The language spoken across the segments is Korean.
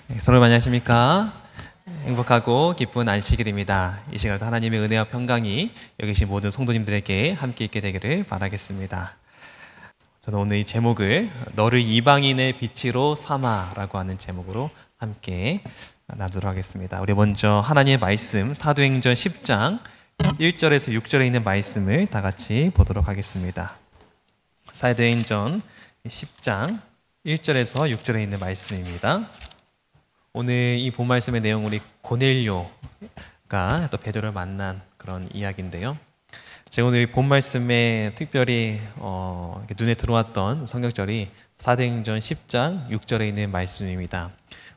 여러분 안녕하십니까? 행복하고 기쁜 안식일입니다. 이 시간에도 하나님의 은혜와 평강이 여기 계신 모든 성도님들에게 함께 있게 되기를 바라겠습니다. 저는 오늘 이 제목을 너를 이방인의 빛으로 삼아라고 하는 제목으로 함께 나누도록 하겠습니다. 우리 먼저 하나님의 말씀 사도행전 10장 1절에서 6절에 있는 말씀을 다 같이 보도록 하겠습니다. 사도행전 10장 1절에서 6절에 있는 말씀입니다. 오늘 이 본 말씀의 내용 우리 고넬료가 또 베드로를 만난 그런 이야기인데요. 제가 오늘 본 말씀에 특별히 눈에 들어왔던 성경절이 사도행전 10장 6절에 있는 말씀입니다.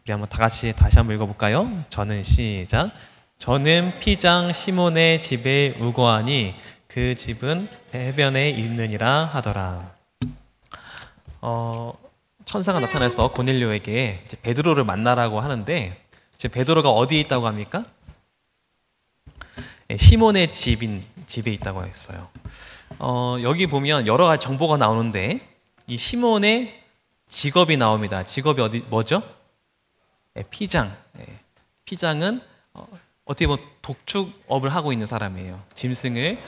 우리 한번 다 같이 다시 한번 읽어볼까요? 저는 시작. 저는 피장 시몬의 집에 우거하니 그 집은 해변에 있느니라 하더라. 천사가 나타나서 고넬료에게 이제 베드로를 만나라고 하는데, 이제 베드로가 어디에 있다고 합니까? 시몬의 집에 있다고 했어요. 여기 보면 여러 가지 정보가 나오는데 이 시몬의 직업이 나옵니다. 직업이 뭐죠? 피장. 피장은 어떻게 보면 독축업을 하고 있는 사람이에요. 짐승을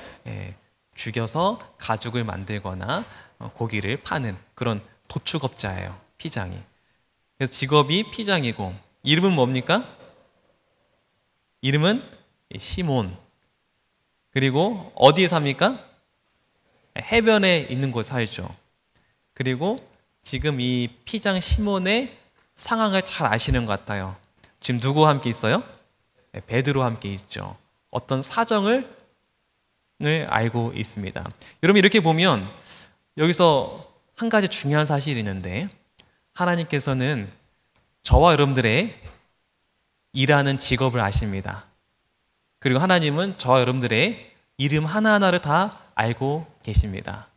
죽여서 가죽을 만들거나 고기를 파는 그런 도축업자예요. 피장이. 그래서 직업이 피장이고, 이름은 뭡니까? 이름은 시몬. 그리고 어디에 삽니까? 해변에 있는 곳에 살죠. 그리고 지금 이 피장 시몬의 상황을 잘 아시는 것 같아요. 지금 누구와 함께 있어요? 베드로와 함께 있죠. 어떤 사정을 알고 있습니다. 여러분, 이렇게 보면 여기서 한 가지 중요한 사실이 있는데, 하나님께서는 저와 여러분들의 일하는 직업을 아십니다. 그리고 하나님은 저와 여러분들의 이름 하나하나를 다 알고 계십니다.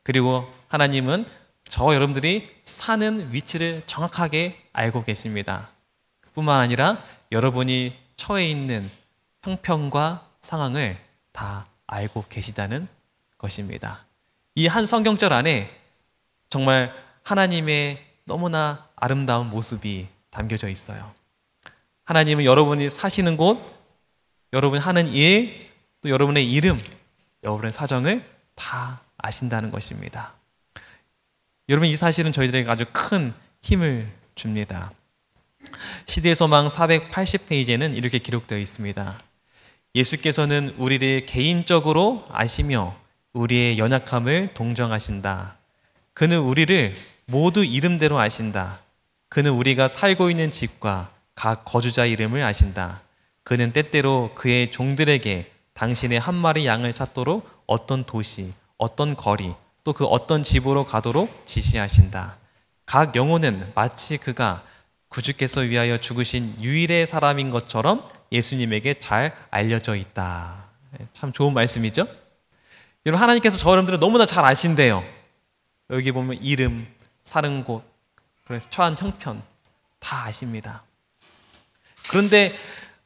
그리고 하나님은 저와 여러분들이 사는 위치를 정확하게 알고 계십니다. 뿐만 아니라 여러분이 처해 있는 형편과 상황을 다 알고 계시다는 것입니다. 이 한 성경절 안에 정말 하나님의 너무나 아름다운 모습이 담겨져 있어요. 하나님은 여러분이 사시는 곳, 여러분이 하는 일, 또 여러분의 이름, 여러분의 사정을 다 아신다는 것입니다. 여러분, 이 사실은 저희들에게 아주 큰 힘을 줍니다. 시대의 소망 480페이지에는 이렇게 기록되어 있습니다. 예수께서는 우리를 개인적으로 아시며 우리의 연약함을 동정하신다. 그는 우리를 모두 이름대로 아신다. 그는 우리가 살고 있는 집과 각 거주자 이름을 아신다. 그는 때때로 그의 종들에게 당신의 한 마리 양을 찾도록 어떤 도시, 어떤 거리, 또 그 어떤 집으로 가도록 지시하신다. 각 영혼은 마치 그가 구주께서 위하여 죽으신 유일의 사람인 것처럼 예수님에게 잘 알려져 있다. 참 좋은 말씀이죠? 여러분, 하나님께서 저 여러분들을 너무나 잘 아신대요. 여기 보면 이름, 사는 곳, 그래서 처한 형편 다 아십니다. 그런데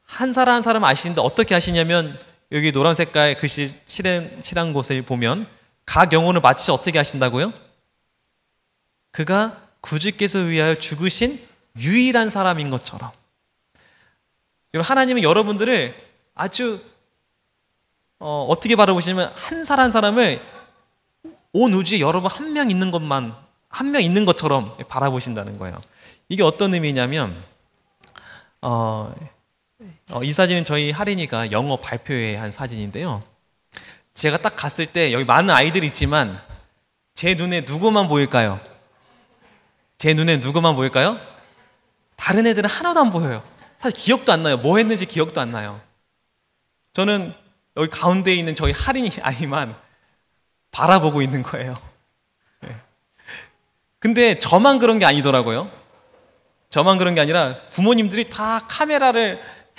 한 사람 한 사람 아시는데 어떻게 아시냐면, 여기 노란 색깔 글씨 칠한 곳을 보면 각 영혼을 마치 어떻게 아신다고요? 그가 구주께서 위하여 죽으신 유일한 사람인 것처럼. 여러분, 하나님은 여러분들을 아주 어떻게 바라보시냐면 한 사람 한 사람을 온 우주에 여러분 한 명 있는 것만, 한 명 있는 것처럼 바라보신다는 거예요. 이게 어떤 의미냐면, 이 사진은 저희 할인이가 영어 발표회 한 사진인데요. 제가 딱 갔을 때 여기 많은 아이들이 있지만 제 눈에 누구만 보일까요? 제 눈에 누구만 보일까요? 다른 애들은 하나도 안 보여요. 사실 기억도 안 나요. 뭐 했는지 기억도 안 나요. 저는 여기 가운데에 있는 저희 할인이 아이만 바라보고 있는 거예요. 근데 저만 그런 게 아니더라고요. 저만 그런 게 아니라 부모님들이 다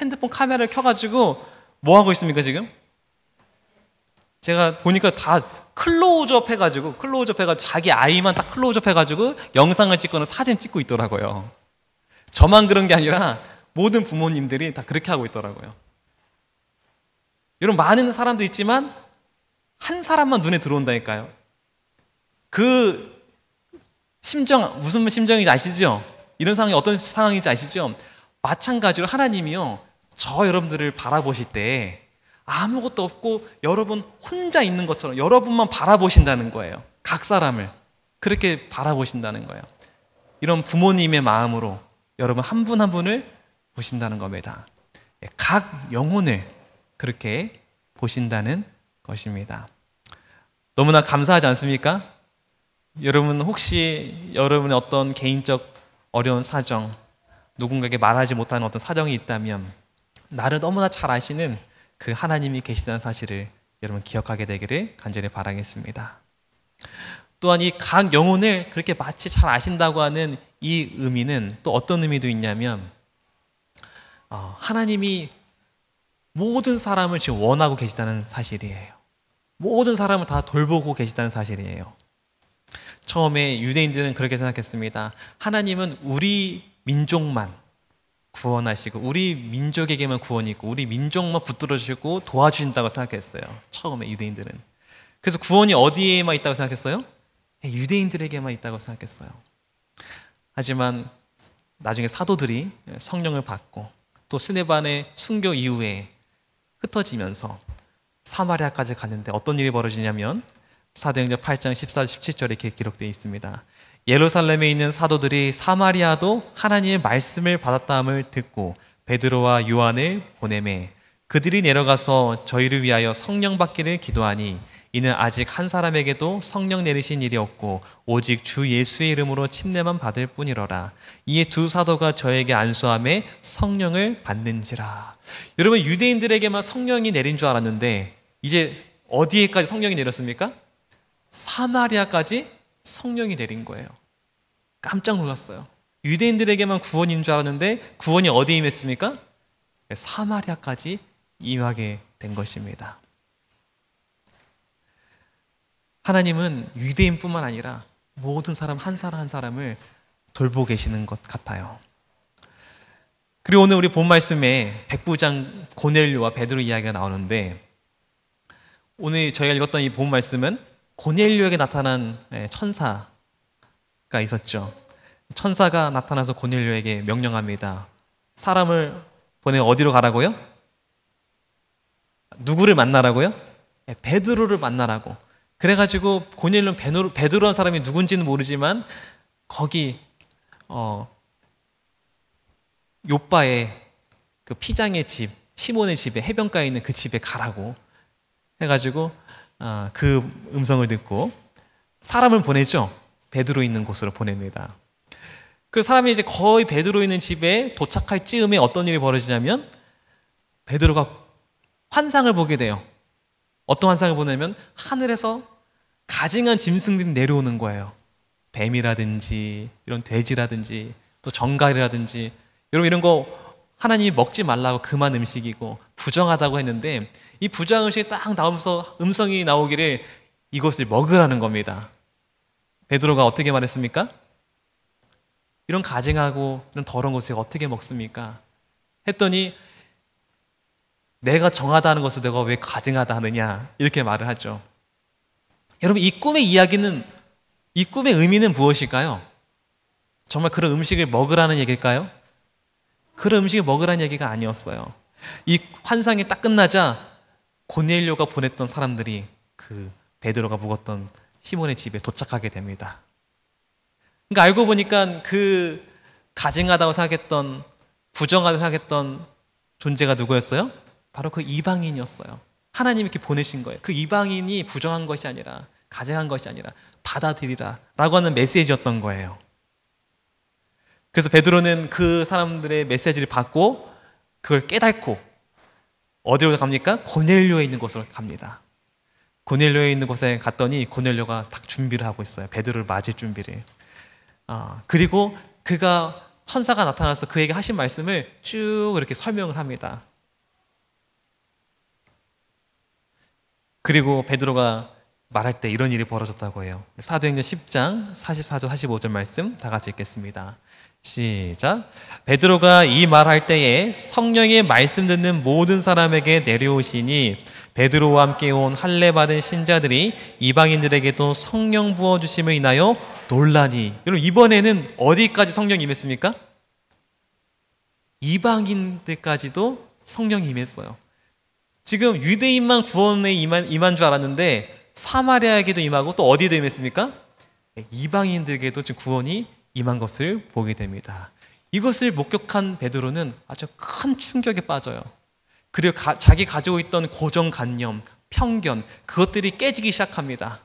핸드폰 카메라를 켜가지고 뭐 하고 있습니까, 지금? 제가 보니까 다 클로즈업 해가지고 자기 아이만 딱 클로즈업 해가지고 영상을 찍거나 사진 찍고 있더라고요. 저만 그런 게 아니라 모든 부모님들이 다 그렇게 하고 있더라고요. 여러분, 많은 사람도 있지만 한 사람만 눈에 들어온다니까요. 그 심정, 무슨 심정인지 아시죠? 이런 상황이 어떤 상황인지 아시죠? 마찬가지로 하나님이요, 저 여러분들을 바라보실 때 아무것도 없고 여러분 혼자 있는 것처럼 여러분만 바라보신다는 거예요. 각 사람을 그렇게 바라보신다는 거예요. 이런 부모님의 마음으로 여러분 한 분 한 분을 보신다는 겁니다. 각 영혼을 그렇게 보신다는 것입니다. 너무나 감사하지 않습니까? 여러분 혹시 여러분의 어떤 개인적 어려운 사정, 누군가에게 말하지 못하는 어떤 사정이 있다면 나를 너무나 잘 아시는 그 하나님이 계시다는 사실을 여러분 기억하게 되기를 간절히 바라겠습니다. 또한 이 각 영혼을 그렇게 마치 잘 아신다고 하는 이 의미는 또 어떤 의미도 있냐면 하나님이 모든 사람을 지금 원하고 계시다는 사실이에요. 모든 사람을 다 돌보고 계시다는 사실이에요. 처음에 유대인들은 그렇게 생각했습니다. 하나님은 우리 민족만 구원하시고 우리 민족에게만 구원이 있고 우리 민족만 붙들어 주시고 도와주신다고 생각했어요. 처음에 유대인들은. 그래서 구원이 어디에만 있다고 생각했어요? 유대인들에게만 있다고 생각했어요. 하지만 나중에 사도들이 성령을 받고 또 스데반의 순교 이후에 흩어지면서 사마리아까지 갔는데 어떤 일이 벌어지냐면 사도행전 8장 14, 17절에 이렇게 기록되어 있습니다. 예루살렘에 있는 사도들이 사마리아도 하나님의 말씀을 받았다함을 듣고 베드로와 요한을 보내매 그들이 내려가서 저희를 위하여 성령 받기를 기도하니 이는 아직 한 사람에게도 성령 내리신 일이 없고 오직 주 예수의 이름으로 침례만 받을 뿐이러라. 이에 두 사도가 저에게 안수함에 성령을 받는지라. 여러분 유대인들에게만 성령이 내린 줄 알았는데 이제 어디에까지 성령이 내렸습니까? 사마리아까지 성령이 내린 거예요. 깜짝 놀랐어요. 유대인들에게만 구원인 줄 알았는데 구원이 어디에 임했습니까? 사마리아까지 임하게 된 것입니다. 하나님은 유대인뿐만 아니라 모든 사람 한 사람 한 사람을 돌보고 계시는 것 같아요. 그리고 오늘 우리 본 말씀에 백부장 고넬료와 베드로 이야기가 나오는데 오늘 저희가 읽었던 이 본 말씀은 고넬료에게 나타난 천사가 있었죠. 천사가 나타나서 고넬료에게 명령합니다. 사람을 보내 어디로 가라고요? 누구를 만나라고요? 베드로를 만나라고. 그래가지고 고넬료는 베드로라는 사람이 누군지는 모르지만 거기 요빠의 그 피장의 집, 시몬의 집에 해변가에 있는 그 집에 가라고 해가지고 그 음성을 듣고 사람을 보내죠. 베드로 있는 곳으로 보냅니다. 그 사람이 이제 거의 베드로 있는 집에 도착할 즈음에 어떤 일이 벌어지냐면 베드로가 환상을 보게 돼요. 어떤 환상을 보냐면 하늘에서 가증한 짐승들이 내려오는 거예요. 뱀이라든지 이런 돼지라든지 또 정갈이라든지 여러분 이런 거 하나님이 먹지 말라고 금한 음식이고 부정하다고 했는데 이 부정한 음식이 딱 나오면서 음성이 나오기를 이것을 먹으라는 겁니다. 베드로가 어떻게 말했습니까? 이런 가증하고 이런 더러운 것을 어떻게 먹습니까? 했더니 내가 정하다 하는 것을 내가 왜 가증하다 하느냐 이렇게 말을 하죠. 여러분 이 꿈의 이야기는 이 꿈의 의미는 무엇일까요? 정말 그런 음식을 먹으라는 얘기일까요? 그런 음식을 먹으라는 얘기가 아니었어요. 이 환상이 딱 끝나자 고넬료가 보냈던 사람들이 그 베드로가 묵었던 시몬의 집에 도착하게 됩니다. 그러니까 알고 보니까 그 가증하다고 생각했던 부정하다고 생각했던 존재가 누구였어요? 바로 그 이방인이었어요. 하나님이 이렇게 보내신 거예요. 그 이방인이 부정한 것이 아니라 가증한 것이 아니라 받아들이라 라고 하는 메시지였던 거예요. 그래서 베드로는 그 사람들의 메시지를 받고 그걸 깨닫고 어디로 갑니까? 고넬료에 있는 곳으로 갑니다. 고넬료에 있는 곳에 갔더니 고넬료가 딱 준비를 하고 있어요. 베드로를 맞을 준비를. 그리고 그가 천사가 나타나서 그에게 하신 말씀을 쭉 이렇게 설명을 합니다. 그리고 베드로가 말할 때 이런 일이 벌어졌다고 해요. 사도행전 10장 44절 45절 말씀 다 같이 읽겠습니다. 시작. 베드로가 이 말할 때에 성령의 말씀 듣는 모든 사람에게 내려오시니 베드로와 함께 온 할례 받은 신자들이 이방인들에게도 성령 부어주심을 인하여 놀라니. 여러분, 이번에는 어디까지 성령이 임했습니까? 이방인들까지도 성령이 임했어요. 지금 유대인만 구원에 임한 줄 알았는데 사마리아에게도 임하고 또 어디에도 임했습니까? 이방인들에게도 지금 구원이 임한 것을 보게 됩니다. 이것을 목격한 베드로는 아주 큰 충격에 빠져요. 그리고 자기 가지고 있던 고정관념, 편견, 그것들이 깨지기 시작합니다.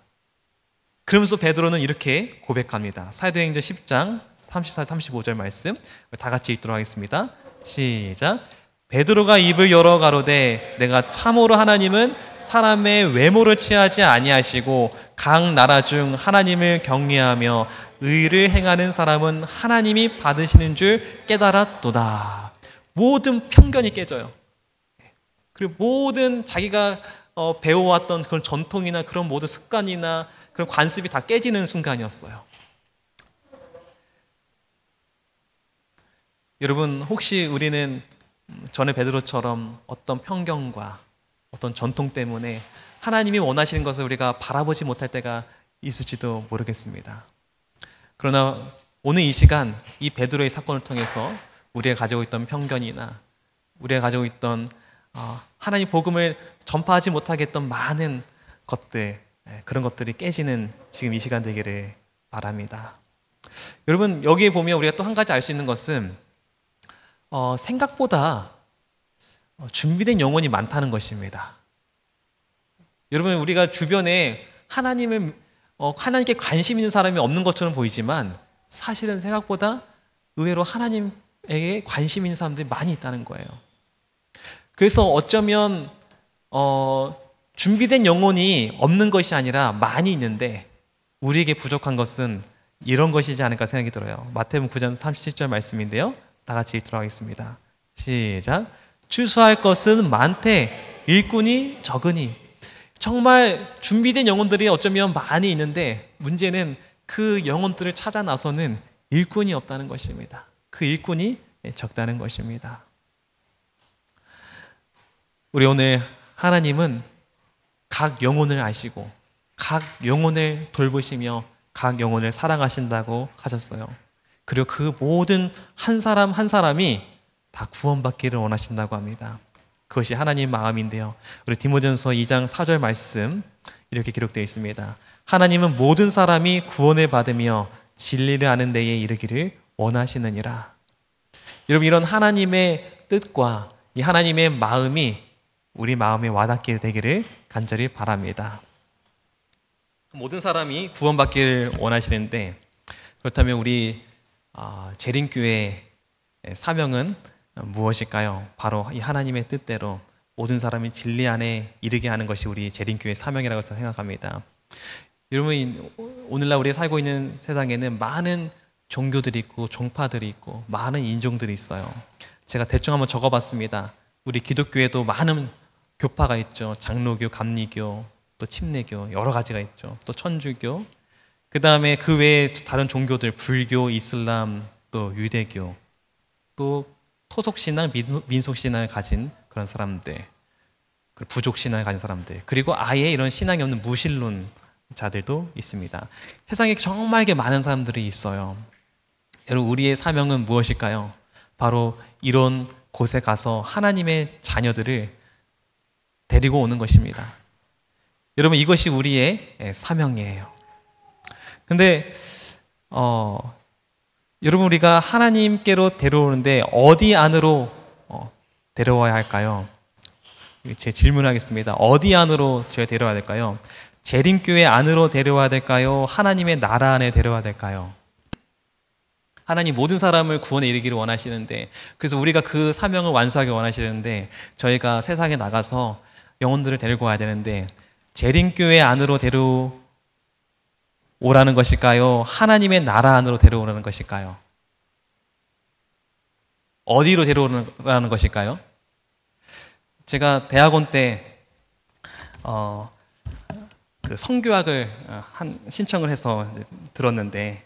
그러면서 베드로는 이렇게 고백합니다. 사도행전 10장 34, 35절 말씀 다 같이 읽도록 하겠습니다. 시작. 베드로가 입을 열어 가로되 내가 참으로 하나님은 사람의 외모를 취하지 아니하시고 각 나라 중 하나님을 경외하며 의를 행하는 사람은 하나님이 받으시는 줄 깨달았도다. 모든 편견이 깨져요. 그리고 모든 자기가 배워왔던 그런 전통이나 그런 모든 습관이나 그런 관습이 다 깨지는 순간이었어요. 여러분, 혹시 우리는 전에 베드로처럼 어떤 편견과 어떤 전통 때문에 하나님이 원하시는 것을 우리가 바라보지 못할 때가 있을지도 모르겠습니다. 그러나 오늘 이 시간 이 베드로의 사건을 통해서 우리가 가지고 있던 편견이나 우리가 가지고 있던 하나님 복음을 전파하지 못하게 했던 많은 것들, 그런 것들이 깨지는 지금 이 시간 되기를 바랍니다. 여러분, 여기에 보면 우리가 또 한 가지 알 수 있는 것은 생각보다 준비된 영혼이 많다는 것입니다. 여러분, 우리가 주변에 하나님께 관심 있는 사람이 없는 것처럼 보이지만 사실은 생각보다 의외로 하나님에게 관심 있는 사람들이 많이 있다는 거예요. 그래서 어쩌면 준비된 영혼이 없는 것이 아니라 많이 있는데 우리에게 부족한 것은 이런 것이지 않을까 생각이 들어요. 마태복음 9장 37절 말씀인데요. 다 같이 읽도록 하겠습니다. 시작. 추수할 것은 많되 일꾼이 적으니. 정말 준비된 영혼들이 어쩌면 많이 있는데 문제는 그 영혼들을 찾아 나서는 일꾼이 없다는 것입니다. 그 일꾼이 적다는 것입니다. 우리 오늘 하나님은 각 영혼을 아시고 각 영혼을 돌보시며 각 영혼을 사랑하신다고 하셨어요. 그리고 그 모든 한 사람 한 사람이 다 구원받기를 원하신다고 합니다. 그것이 하나님 마음인데요. 우리 디모데전서 2장 4절 말씀 이렇게 기록되어 있습니다. 하나님은 모든 사람이 구원을 받으며 진리를 아는 데에 이르기를 원하시느니라. 여러분, 이런 하나님의 뜻과 이 하나님의 마음이 우리 마음에 와닿게 되기를 간절히 바랍니다. 모든 사람이 구원받기를 원하시는데 그렇다면 우리 재림교회의 사명은 무엇일까요? 바로 이 하나님의 뜻대로 모든 사람이 진리 안에 이르게 하는 것이 우리 재림교회의 사명이라고 생각합니다. 여러분, 오늘날 우리가 살고 있는 세상에는 많은 종교들이 있고 종파들이 있고 많은 인종들이 있어요. 제가 대충 한번 적어봤습니다. 우리 기독교에도 많은 교파가 있죠. 장로교, 감리교, 또 침례교 여러 가지가 있죠. 또 천주교, 그 다음에 그 외에 다른 종교들 불교, 이슬람, 또 유대교, 또 토속신앙, 민속신앙을 가진 그런 사람들, 부족신앙을 가진 사람들, 그리고 아예 이런 신앙이 없는 무신론자들도 있습니다. 세상에 정말 많은 사람들이 있어요. 여러분, 우리의 사명은 무엇일까요? 바로 이런 곳에 가서 하나님의 자녀들을 데리고 오는 것입니다. 여러분, 이것이 우리의 사명이에요. 근데 여러분, 우리가 하나님께로 데려오는데 어디 안으로 데려와야 할까요? 제 질문하겠습니다. 어디 안으로 저희가 데려와야 될까요? 재림교회 안으로 데려와야 될까요? 하나님의 나라 안에 데려와야 될까요? 하나님 모든 사람을 구원에 이르기를 원하시는데, 그래서 우리가 그 사명을 완수하기 원하시는데 저희가 세상에 나가서 영혼들을 데리고 와야 되는데 재림교회 안으로 데려오라는 것일까요? 하나님의 나라 안으로 데려오라는 것일까요? 어디로 데려오라는 것일까요? 제가 대학원 때 그 성교학을 신청을 해서 들었는데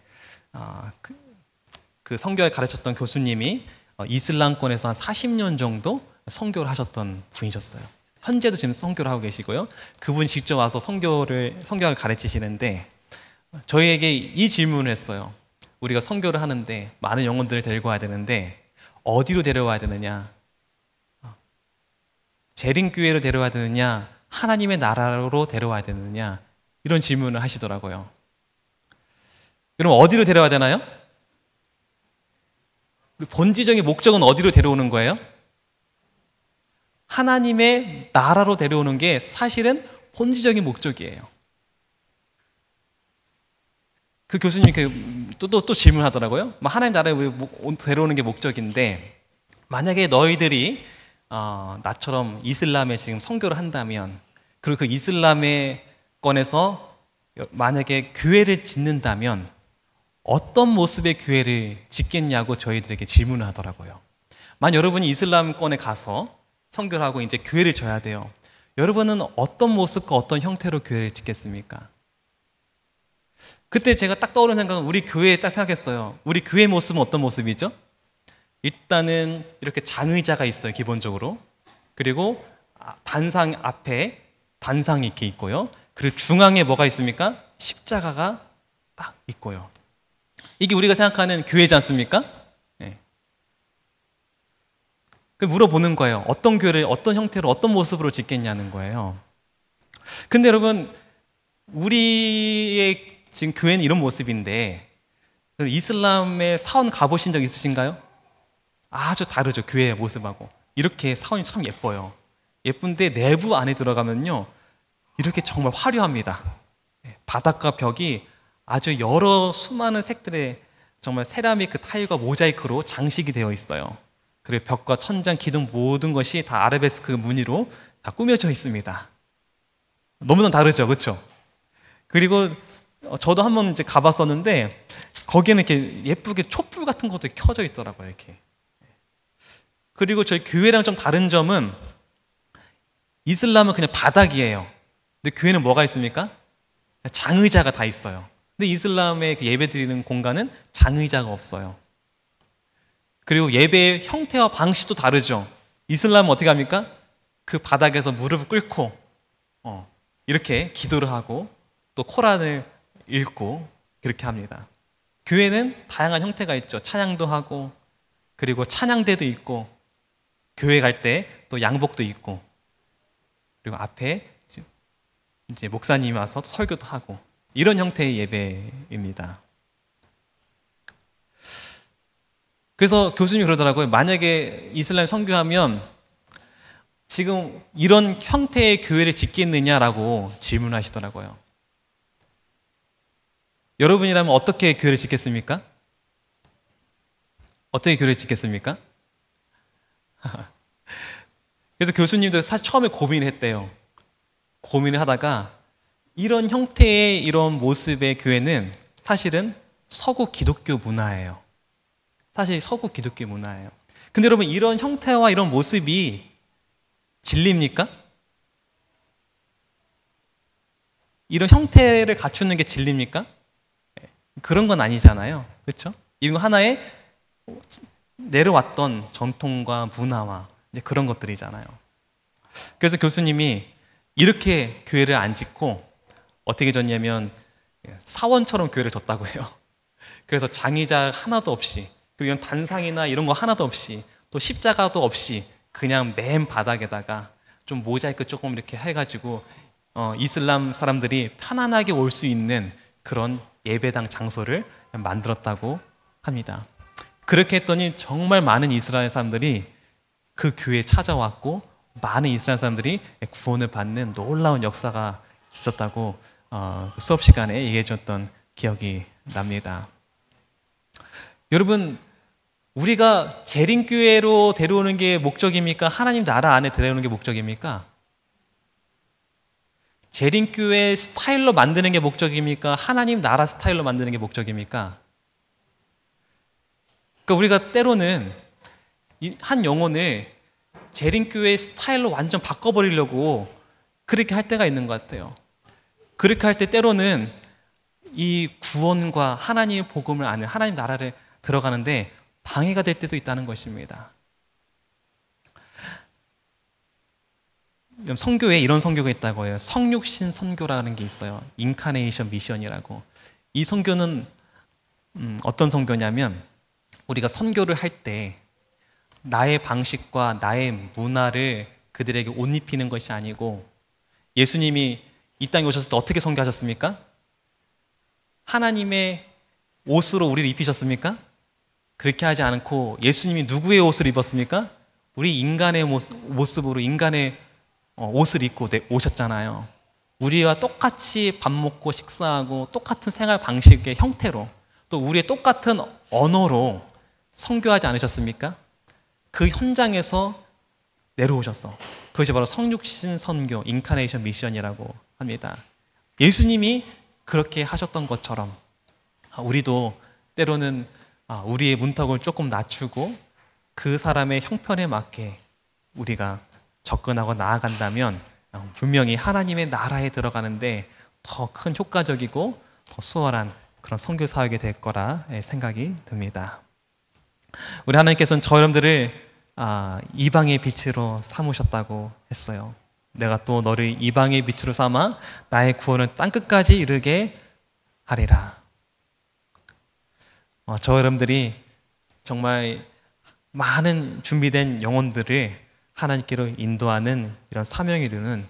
그 성교학을 가르쳤던 교수님이 이슬람권에서 한 40년 정도 성교를 하셨던 분이셨어요. 현재도 지금 성교를 하고 계시고요. 그분이 직접 와서 성교학을 가르치시는데 저희에게 이 질문을 했어요. 우리가 선교를 하는데 많은 영혼들을 데리고 와야 되는데 어디로 데려와야 되느냐? 재림교회를 데려와야 되느냐? 하나님의 나라로 데려와야 되느냐? 이런 질문을 하시더라고요. 그럼 어디로 데려와야 되나요? 본질적인 목적은 어디로 데려오는 거예요? 하나님의 나라로 데려오는 게 사실은 본질적인 목적이에요. 그 교수님이 또 질문하더라고요. 하나님 나라에 데려오는 게 목적인데 만약에 너희들이 나처럼 이슬람에 지금 선교를 한다면 그리고 그 이슬람의 건에서 만약에 교회를 짓는다면 어떤 모습의 교회를 짓겠냐고 저희들에게 질문을 하더라고요. 만약 여러분이 이슬람권에 가서 선교를 하고 이제 교회를 져야 돼요. 여러분은 어떤 모습과 어떤 형태로 교회를 짓겠습니까? 그때 제가 딱 떠오르는 생각은 우리 교회에 딱 생각했어요. 우리 교회 모습은 어떤 모습이죠? 일단은 이렇게 장의자가 있어요, 기본적으로. 그리고 단상 앞에 단상이 이렇게 있고요. 그리고 중앙에 뭐가 있습니까? 십자가가 딱 있고요. 이게 우리가 생각하는 교회지 않습니까? 네. 물어보는 거예요. 어떤 교회를 어떤 형태로 어떤 모습으로 짓겠냐는 거예요. 그런데 여러분, 우리의 지금 교회는 이런 모습인데 이슬람의 사원 가보신 적 있으신가요? 아주 다르죠, 교회의 모습하고. 이렇게 사원이 참 예뻐요. 예쁜데 내부 안에 들어가면요 이렇게 정말 화려합니다. 바닥과 벽이 아주 여러 수많은 색들의 정말 세라믹 타일과 모자이크로 장식이 되어 있어요. 그리고 벽과 천장, 기둥 모든 것이 다 아라베스크 무늬로 다 꾸며져 있습니다. 너무나 다르죠, 그렇죠? 그리고 저도 한번 이제 가봤었는데 거기에는 이렇게 예쁘게 촛불 같은 것도 켜져 있더라고요, 이렇게. 그리고 저희 교회랑 좀 다른 점은 이슬람은 그냥 바닥이에요. 근데 교회는 뭐가 있습니까? 장의자가 다 있어요. 근데 이슬람의 그 예배 드리는 공간은 장의자가 없어요. 그리고 예배의 형태와 방식도 다르죠. 이슬람은 어떻게 합니까? 그 바닥에서 무릎을 꿇고 이렇게 기도를 하고 또 코란을 읽고 그렇게 합니다. 교회는 다양한 형태가 있죠. 찬양도 하고 그리고 찬양대도 있고 교회 갈 때 또 양복도 입고 그리고 앞에 이제 목사님이 와서 설교도 하고 이런 형태의 예배입니다. 그래서 교수님이 그러더라고요. 만약에 이슬람 선교하면 지금 이런 형태의 교회를 짓겠느냐라고 질문하시더라고요. 여러분이라면 어떻게 교회를 짓겠습니까? 어떻게 교회를 짓겠습니까? 그래서 교수님도 사실 처음에 고민을 했대요. 고민을 하다가 이런 형태의 이런 모습의 교회는 사실은 서구 기독교 문화예요. 사실 서구 기독교 문화예요. 근데 여러분 이런 형태와 이런 모습이 진리입니까? 이런 형태를 갖추는 게 진리입니까? 그런 건 아니잖아요. 그렇죠? 이건 하나의 내려왔던 전통과 문화와 이제 그런 것들이잖아요. 그래서 교수님이 이렇게 교회를 안 짓고 어떻게 졌냐면 사원처럼 교회를 졌다고 해요. 그래서 장의자 하나도 없이 그리고 단상이나 이런 거 하나도 없이 또 십자가도 없이 그냥 맨 바닥에다가 좀 모자이크 조금 이렇게 해가지고 이슬람 사람들이 편안하게 올 수 있는 그런 예배당 장소를 만들었다고 합니다. 그렇게 했더니 정말 많은 이스라엘 사람들이 그 교회에 찾아왔고 많은 이스라엘 사람들이 구원을 받는 놀라운 역사가 있었다고 수업 시간에 얘기해 줬던 기억이 납니다. 여러분, 우리가 재림교회로 데려오는 게 목적입니까? 하나님 나라 안에 데려오는 게 목적입니까? 재림교회 스타일로 만드는 게 목적입니까? 하나님 나라 스타일로 만드는 게 목적입니까? 그러니까 우리가 때로는 한 영혼을 재림교회 스타일로 완전 바꿔버리려고 그렇게 할 때가 있는 것 같아요. 그렇게 할 때 때로는 이 구원과 하나님의 복음을 아는 하나님 나라를 들어가는데 방해가 될 때도 있다는 것입니다. 선교에 이런 선교가 있다고 해요. 성육신 선교라는 게 있어요. 인카네이션 미션이라고. 이 선교는 어떤 선교냐면 우리가 선교를 할 때 나의 방식과 나의 문화를 그들에게 옷 입히는 것이 아니고 예수님이 이 땅에 오셨을 때 어떻게 선교하셨습니까? 하나님의 옷으로 우리를 입히셨습니까? 그렇게 하지 않고 예수님이 누구의 옷을 입었습니까? 우리 인간의 모습으로 인간의 옷을 입고 오셨잖아요. 우리와 똑같이 밥 먹고 식사하고 똑같은 생활 방식의 형태로 또 우리의 똑같은 언어로 선교하지 않으셨습니까? 그 현장에서 내려오셨어. 그것이 바로 성육신 선교, 인카네이션 미션이라고 합니다. 예수님이 그렇게 하셨던 것처럼 우리도 때로는 우리의 문턱을 조금 낮추고 그 사람의 형편에 맞게 우리가 접근하고 나아간다면 분명히 하나님의 나라에 들어가는데 더 큰 효과적이고 더 수월한 그런 선교 사역이 될 거라 생각이 듭니다. 우리 하나님께서는 저 여러분들을 이방의 빛으로 삼으셨다고 했어요. 내가 또 너를 이방의 빛으로 삼아 나의 구원을 땅끝까지 이르게 하리라. 저 여러분들이 정말 많은 준비된 영혼들을 하나님께로 인도하는 이런 사명을 이루는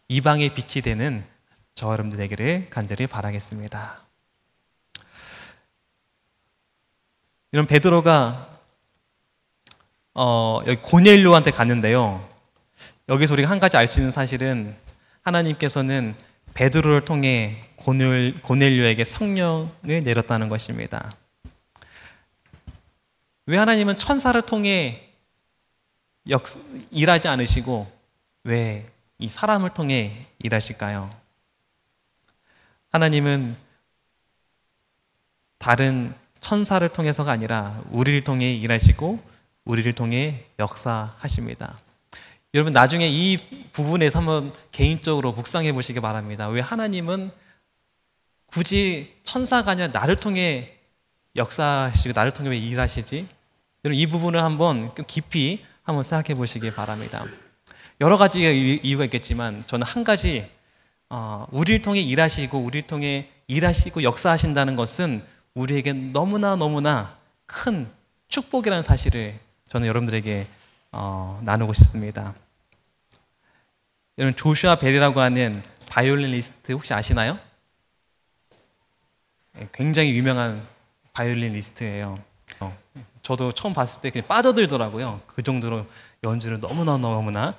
이방의 빛이 되는 저 여러분들 되기를 간절히 바라겠습니다. 이런 베드로가 여기 고넬료한테 갔는데요. 여기서 우리가 한 가지 알 수 있는 사실은 하나님께서는 베드로를 통해 고넬료에게 성령을 내렸다는 것입니다. 왜 하나님은 천사를 통해 일하지 않으시고 왜 이 사람을 통해 일하실까요? 하나님은 다른 천사를 통해서가 아니라 우리를 통해 일하시고 우리를 통해 역사하십니다. 여러분 나중에 이 부분에서 한번 개인적으로 묵상해 보시기 바랍니다. 왜 하나님은 굳이 천사가 아니라 나를 통해 역사하시고 나를 통해 왜 일하시지? 여러분 이 부분을 한번 깊이 한번 생각해 보시기 바랍니다. 여러 가지 이유가 있겠지만 저는 한 가지 우리를 통해 일하시고 우리를 통해 일하시고 역사하신다는 것은 우리에게 너무나 큰 축복이라는 사실을 저는 여러분들에게 나누고 싶습니다. 여러분 조슈아 벨이라고 하는 바이올리니스트 혹시 아시나요? 굉장히 유명한 바이올리니스트예요. 저도 처음 봤을 때 그냥 빠져들더라고요. 그 정도로 연주를 너무나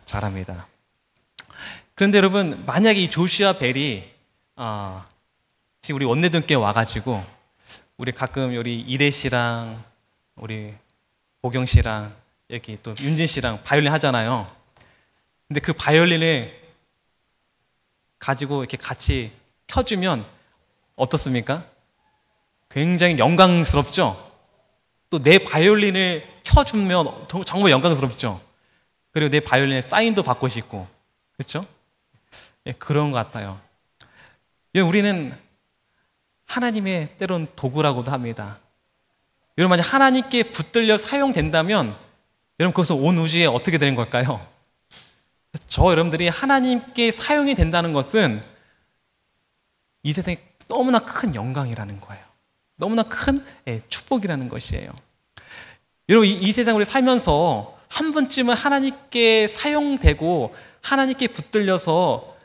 잘합니다. 그런데 여러분 만약에 이 조슈아 벨이 지금 우리 원내등교에 와가지고 우리 가끔 우리 이래 씨랑 우리 보경 씨랑 이렇게 또 윤진 씨랑 바이올린 하잖아요. 근데 그 바이올린을 가지고 이렇게 같이 켜주면 어떻습니까? 굉장히 영광스럽죠? 또 내 바이올린을 켜주면 정말 영광스럽죠? 그리고 내 바이올린에 사인도 받고 싶고, 그렇죠? 그런 것 같아요. 우리는 하나님의 때론 도구라고도 합니다. 여러분 만약 하나님께 붙들려 사용된다면 여러분 그것은 온 우주에 어떻게 되는 걸까요? 저 여러분들이 하나님께 사용이 된다는 것은 이 세상에 너무나 큰 영광이라는 거예요. 너무나 큰 축복이라는 것이에요. 여러분 이 세상 우리 살면서 한 번쯤은 하나님께 사용되고 하나님께 붙들려서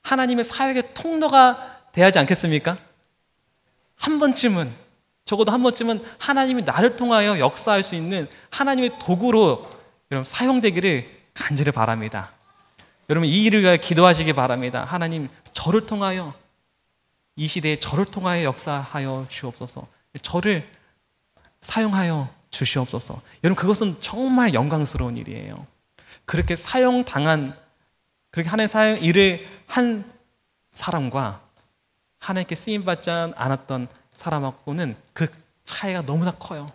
하나님의 사역의 통로가 돼야 하지 않겠습니까? 한 번쯤은 적어도 한 번쯤은 하나님이 나를 통하여 역사할 수 있는 하나님의 도구로 여러분 사용되기를 간절히 바랍니다. 여러분 이 일을 위하여 기도하시기 바랍니다. 하나님 저를 통하여 이 시대에 저를 통하여 역사하여 주옵소서. 저를 사용하여 주시옵소서. 여러분 그것은 정말 영광스러운 일이에요. 그렇게 사용당한 그렇게 하나님의 사용 일을 한 사람과 하나님께 쓰임받지 않았던 사람하고는 그 차이가 너무나 커요.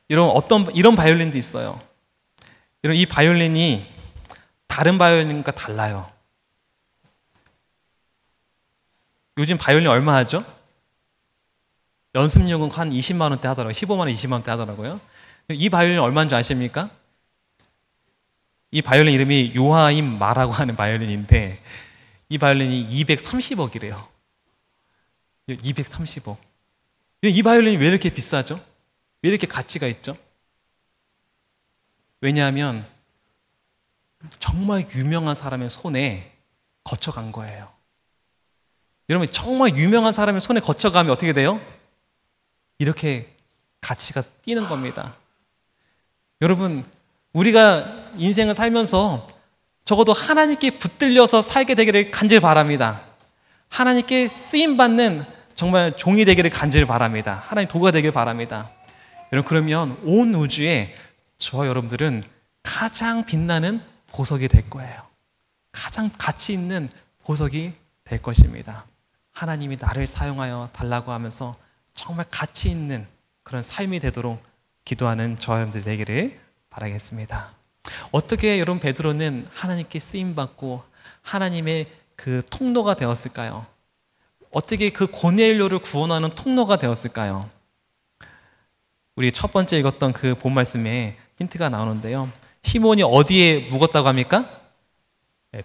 이런 바이올린도 있어요. 여러분 이 바이올린이 다른 바이올린과 달라요. 요즘 바이올린 얼마 하죠? 연습용은 한 20만 원대 하더라고요. 15만 원, 20만 원대 하더라고요. 이 바이올린 얼마인 줄 아십니까? 이 바이올린 이름이 요하임 마라고 하는 바이올린인데 이 바이올린이 230억이래요. 230억. 이 바이올린이 왜 이렇게 비싸죠? 왜 이렇게 가치가 있죠? 왜냐하면 정말 유명한 사람의 손에 거쳐간 거예요. 여러분, 정말 유명한 사람의 손에 거쳐가면 어떻게 돼요? 이렇게 가치가 뛰는 겁니다. 여러분, 우리가 인생을 살면서 적어도 하나님께 붙들려서 살게 되기를 간절히 바랍니다. 하나님께 쓰임받는 정말 종이 되기를 간절히 바랍니다. 하나님 도구가 되기를 바랍니다. 여러분, 그러면 온 우주에 저와 여러분들은 가장 빛나는 보석이 될 거예요. 가장 가치 있는 보석이 될 것입니다. 하나님이 나를 사용하여 달라고 하면서 정말 가치 있는 그런 삶이 되도록 기도하는 저와 여러분들 되기를 바라겠습니다. 어떻게 여러분 베드로는 하나님께 쓰임받고 하나님의 그 통로가 되었을까요? 어떻게 그 고넬료를 구원하는 통로가 되었을까요? 우리 첫 번째 읽었던 그 본 말씀에 힌트가 나오는데요. 시몬이 어디에 묵었다고 합니까?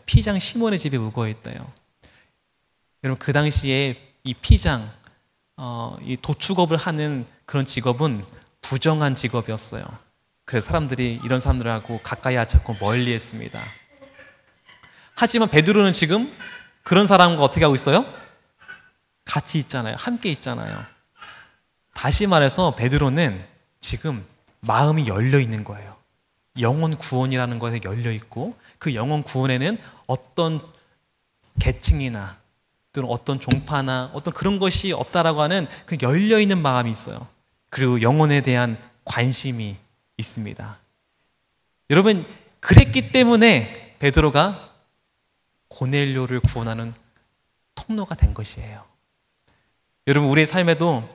피장 시몬의 집에 묵어 있대요. 여러분, 그 당시에 이 피장, 이 도축업을 하는 그런 직업은 부정한 직업이었어요. 그래서 사람들이 이런 사람들하고 가까이 하지 않고 멀리 했습니다. 하지만 베드로는 지금 그런 사람과 어떻게 하고 있어요? 같이 있잖아요. 함께 있잖아요. 다시 말해서 베드로는 지금 마음이 열려 있는 거예요. 영혼 구원이라는 것에 열려 있고, 그 영혼 구원에는 어떤 계층이나 또는 어떤 종파나 어떤 그런 것이 없다라고 하는 그 열려 있는 마음이 있어요. 그리고 영혼에 대한 관심이 있습니다. 여러분, 그랬기 때문에 베드로가 고넬료를 구원하는 통로가 된 것이에요. 여러분, 우리의 삶에도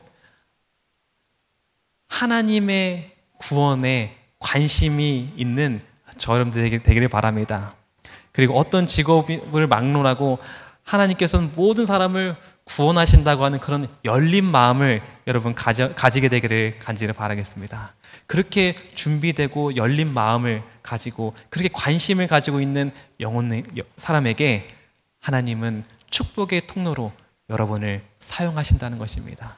하나님의 구원에 관심이 있는 저 여러분들 되기를 바랍니다. 그리고 어떤 직업을 막론하고 하나님께서는 모든 사람을 구원하신다고 하는 그런 열린 마음을 여러분 가지게 되기를 간절히 바라겠습니다. 그렇게 준비되고 열린 마음을 가지고 그렇게 관심을 가지고 있는 영혼의 사람에게 하나님은 축복의 통로로 여러분을 사용하신다는 것입니다.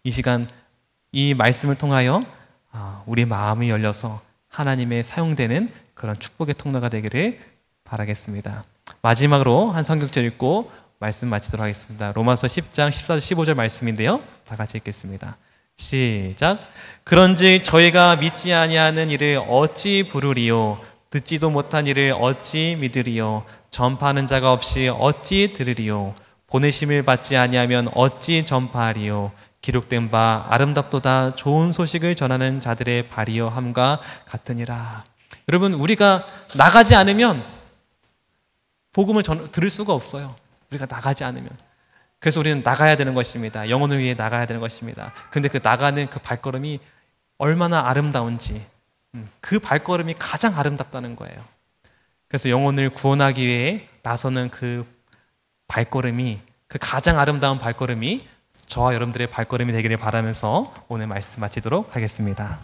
이 시간 이 말씀을 통하여 우리 마음이 열려서 하나님의 사용되는 그런 축복의 통로가 되기를 바라겠습니다. 마지막으로 한 성경절 읽고 말씀 마치도록 하겠습니다. 로마서 10장 14절 15절 말씀인데요, 다 같이 읽겠습니다. 시작. 그런즉 저희가 믿지 아니하는 일을 어찌 부르리요? 듣지도 못한 일을 어찌 믿으리요? 전파하는 자가 없이 어찌 들으리요? 보내심을 받지 아니하면 어찌 전파하리요? 기록된 바 아름답도다 좋은 소식을 전하는 자들의 발이요 함과 같으니라. 여러분, 우리가 나가지 않으면 복음을 들을 수가 없어요. 우리가 나가지 않으면. 그래서 우리는 나가야 되는 것입니다. 영혼을 위해 나가야 되는 것입니다. 그런데 그 나가는 그 발걸음이 얼마나 아름다운지, 그 발걸음이 가장 아름답다는 거예요. 그래서 영혼을 구원하기 위해 나서는 그 발걸음이, 그 가장 아름다운 발걸음이 저와 여러분들의 발걸음이 되기를 바라면서 오늘 말씀 마치도록 하겠습니다.